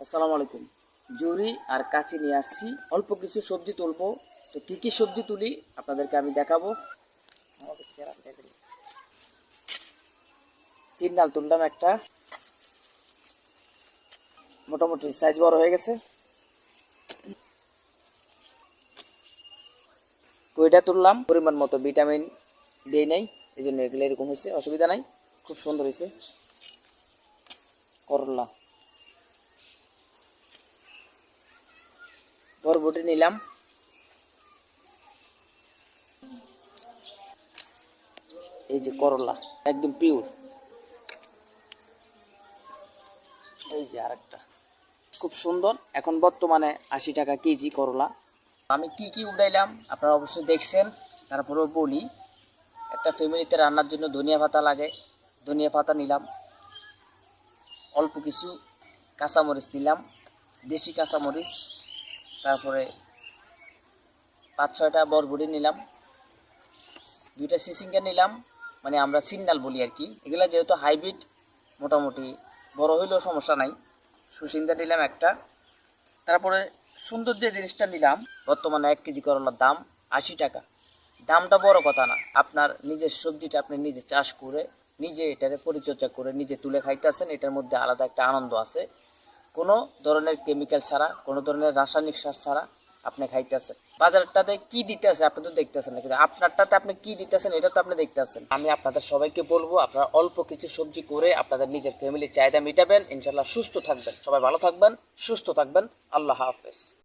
আসসালামু আলাইকুম। জুরি আর কাঁচি নিয়ে আসছি, অল্প কিছু সবজি তুলবো। তো কি কি সবজি তুলি আপনাদেরকে আমি দেখাবো। চিন ডাল তুললাম একটা, মোটামুটি সাইজ বড় হয়ে গেছে। কইটা তুললাম, পরিমাণ মতো ভিটামিন দেই নাই, এই জন্য এগুলো এরকম হয়েছে, অসুবিধা নাই, খুব সুন্দর হয়েছে। করলা, বরবটি নিলাম, এই যে করলা একদম পিওর, এই যে আরেকটা খুব সুন্দর। এখন বর্তমানে ৮০ টাকা কেজি করলা। আমি কি কি উঠাইলাম আপনারা অবশ্যই দেখছেন, তারপরেও বলি। একটা ফ্যামিলিতে রান্নার জন্য ধনিয়া পাতা লাগে, ধনিয়া পাতা নিলাম। অল্প কিছু কাঁচামরিচ নিলাম, দেশি কাঁচামরিচ। তারপরে ৫-৬টা বরবটি নিলাম, 2টা সিসিঙ্গা নিলাম, মানে আমরা সিন্নাল বলি আর কি। এগুলা যেহেতু হাইব্রিড, মোটামুটি বড় হইলেও সমস্যা নাই। সুসিন্দা নিলাম একটা। তারপরে সুন্দর যে জিনিসটা নিলাম, বর্তমানে 1 কেজি করলার দাম ৮০ টাকা। দামটা বড় কথা না, আপনার নিজের সবজিটা আপনি নিজে চাষ করে, নিজে এটাকে পরিচর্যা করে নিজে তুলে খাইতেছেন, এটার মধ্যে আলাদা একটা আনন্দ আছে। কোনো ধরনের কেমিক্যাল ছাড়া, কোনো ধরনের রাসায়নিক সার ছাড়া আপনি খাইতেছেন। বাজারটাতে কি দিতেছে আপনি তো দেখতেছেন না, কিন্তু আপনারটাতে আপনি কি দিতেছেন এটা তো আপনি দেখতেছেন। আমি আপনাদের সবাইকে বলবো, আপনারা অল্প কিছু সবজি করে আপনাদের নিজের ফ্যামিলির চাহিদা মিটাবেন, ইনশাল্লাহ সুস্থ থাকবেন। সবাই ভালো থাকবেন, সুস্থ থাকবেন। আল্লাহ হাফেজ।